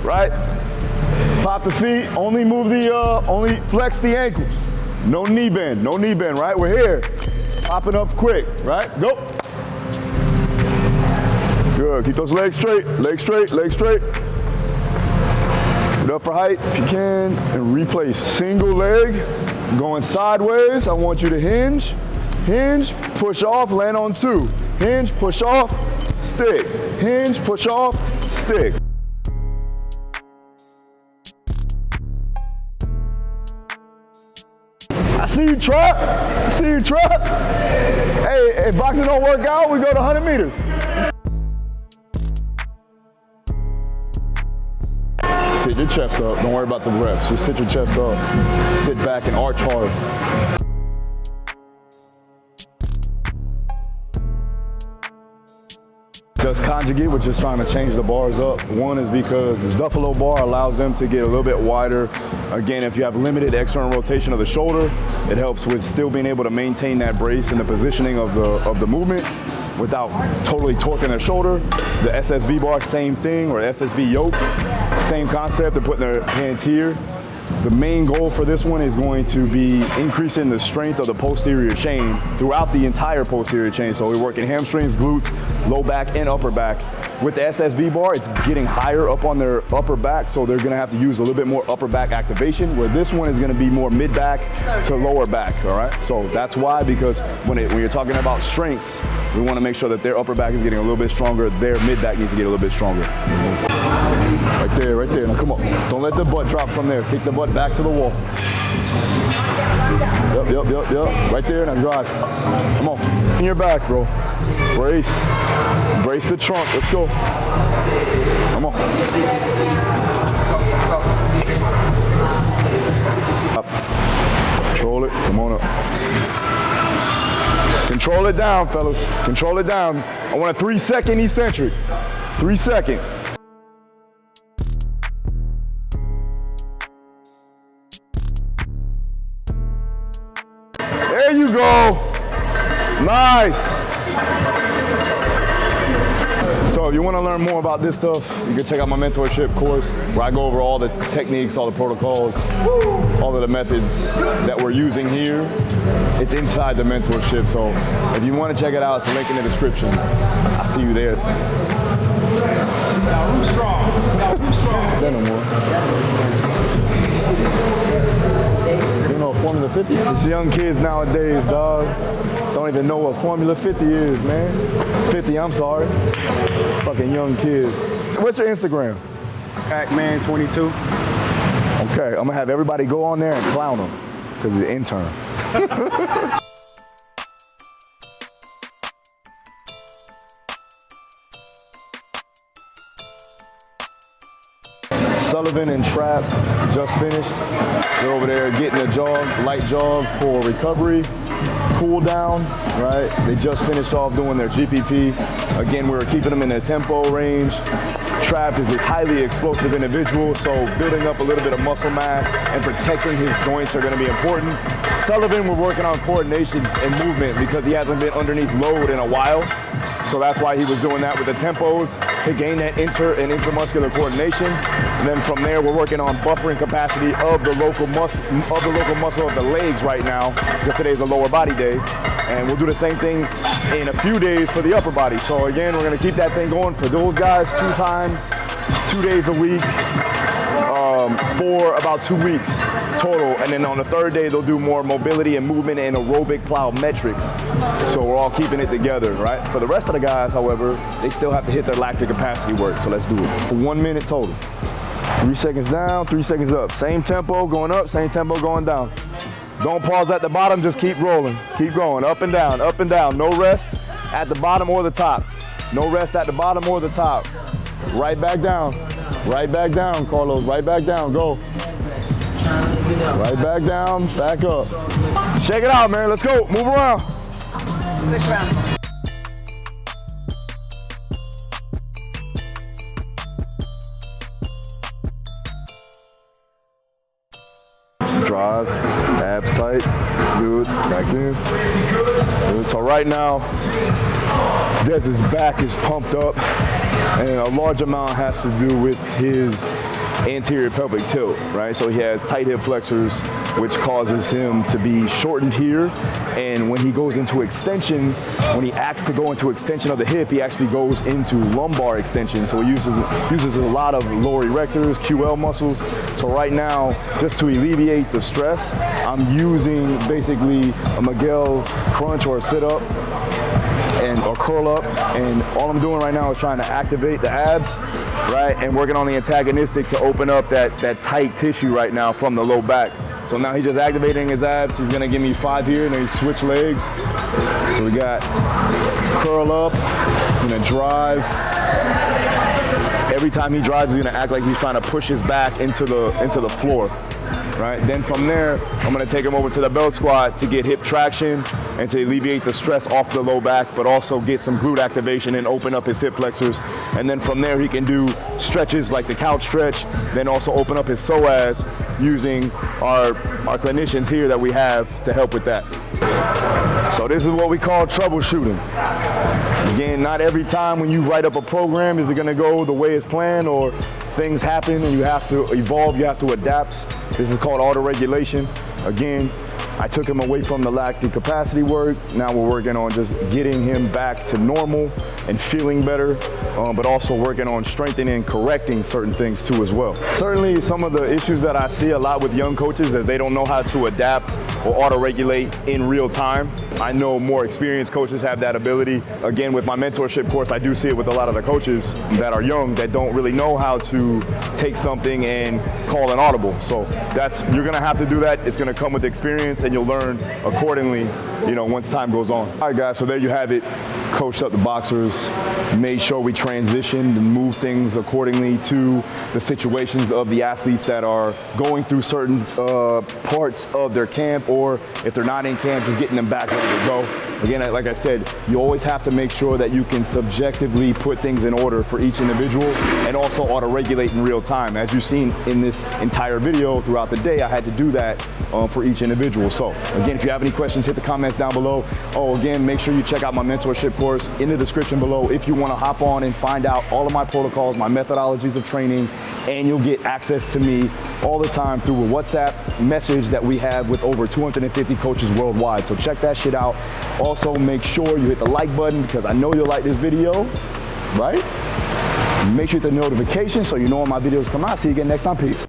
right? Pop the feet, only move the, only flex the ankles. No knee bend, right? We're here. Popping up quick, right? Go. Good, keep those legs straight, legs straight, legs straight. Get up for height if you can, and replace. Single leg, going sideways. I want you to hinge, push off, land on 2. Hinge, push off, stick. Hinge, push off, stick. I see you, Trap. I see you, Trap. Hey, if boxing don't work out, we go to 100 meters. Sit your chest up. Don't worry about the reps. Just sit your chest up. Sit back and arch hard. Does conjugate, we're just trying to change the bars up. One is because the Buffalo bar allows them to get a little bit wider. Again, if you have limited external rotation of the shoulder, it helps with still being able to maintain that brace and the positioning of the movement without totally torquing their shoulder. The SSB bar, same thing, or SSB yoke, same concept. They're putting their hands here. The main goal for this one is going to be increasing the strength of the posterior chain throughout the entire posterior chain. So we're working hamstrings, glutes, low back, and upper back. With the SSB bar, it's getting higher up on their upper back, so they're gonna have to use a little bit more upper back activation, where this one is gonna be more mid back to lower back, all right? So that's why, because when you're talking about strengths, we wanna make sure that their upper back is getting a little bit stronger, their mid back needs to get a little bit stronger. Right there, right there. Now come on. Don't let the butt drop from there. Kick the butt back to the wall. Yep. Right there, now drive. Come on. In your back, bro. Brace. Brace the trunk. Let's go. Come on. Up. Control it. Come on up. Control it down, fellas. Control it down. I want a 3-second eccentric. 3 seconds. There you go. Nice. So if you want to learn more about this stuff, you can check out my mentorship course where I go over all the techniques, all the protocols, all of the methods that we're using here. It's inside the mentorship. So if you want to check it out, it's a link in the description. I'll see you there. Daru Strong. Daru Strong. No more. You know Formula 50? These young kids nowadays, dog, don't even know what Formula 50 is, man. 50, I'm sorry. Fucking young kids. What's your Instagram? Pac-Man22. Okay, I'm gonna have everybody go on there and clown him, because he's an intern. Sullivan and Trap just finished. They're over there getting a jog, light jog for recovery, cool down, right? They just finished off doing their GPP. Again, we were keeping them in their tempo range. Trap is a highly explosive individual, so building up a little bit of muscle mass and protecting his joints are gonna be important. Sullivan, we're working on coordination and movement because he hasn't been underneath load in a while. So that's why he was doing that with the tempos to gain that inter and intramuscular coordination. And then from there, we're working on buffering capacity of the local muscle of the legs right now, because today's a lower body day. And we'll do the same thing in a few days for the upper body. So again, we're gonna keep that thing going for those guys 2 times, 2 days a week, for about 2 weeks total. And then on the 3rd day, they'll do more mobility and movement and aerobic plyometrics. So we're all keeping it together, right? For the rest of the guys, however, they still have to hit their lactic capacity work. So let's do it. 1 minute total. 3 seconds down, 3 seconds up. Same tempo going up, same tempo going down. Don't pause at the bottom, just keep rolling. Keep going, up and down, up and down. No rest at the bottom or the top. No rest at the bottom or the top. Right back down, Carlos, right back down, go. Right back down, back up. Shake it out, man, let's go, move around. 6 rounds. Drive, abs tight, good, back in. Good. So right now, Dez's back is pumped up, and a large amount has to do with his anterior pelvic tilt, right? So he has tight hip flexors, which causes him to be shortened here. And when he goes into extension, when he acts to go into extension of the hip, he actually goes into lumbar extension. So he uses a lot of lower erectors, QL muscles. So right now, just to alleviate the stress, I'm using basically a Miguel crunch or a sit-up or curl up, and all I'm doing right now is trying to activate the abs, right, and working on the antagonistic to open up that tight tissue right now from the low back. So now he's just activating his abs. He's gonna give me 5 here, and then he switch legs. So we got curl up, gonna drive. Every time he drives, he's gonna act like he's trying to push his back into the floor. Right? Then from there, I'm gonna take him over to the belt squat to get hip traction and to alleviate the stress off the low back, but also get some glute activation and open up his hip flexors. And then from there, he can do stretches like the couch stretch, then also open up his psoas using our clinicians here that we have to help with that. So this is what we call troubleshooting. Again, not every time when you write up a program is it gonna go the way it's planned, or things happen and you have to evolve, you have to adapt. This is called auto-regulation. Again, I took him away from the lactic capacity work. Now we're working on just getting him back to normal and feeling better, but also working on strengthening and correcting certain things too as well. Certainly some of the issues that I see a lot with young coaches is they don't know how to adapt or auto-regulate in real time. I know more experienced coaches have that ability. Again, with my mentorship course, I do see it with a lot of the coaches that are young that don't really know how to take something and call an audible. So you're gonna have to do that. It's gonna come with experience, and you'll learn accordingly, once time goes on. All right, guys, so there you have it. Coached up the boxers, made sure we transitioned and moved things accordingly to the situations of the athletes that are going through certain parts of their camp, or if they're not in camp, just getting them back ready to go. Again, like I said, you always have to make sure that you can subjectively put things in order for each individual and also auto-regulate in real time. As you've seen in this entire video throughout the day, I had to do that for each individual. So again, if you have any questions, hit the comments down below. Again, make sure you check out my mentorship course in the description below if you want to hop on and find out all of my protocols, my methodologies of training, and you'll get access to me all the time through a WhatsApp message that we have with over 250 coaches worldwide. So check that shit out. Also, make sure you hit the like button because I know you'll like this video, right? Make sure you hit the notification so you know when my videos come out. See you again next time. Peace.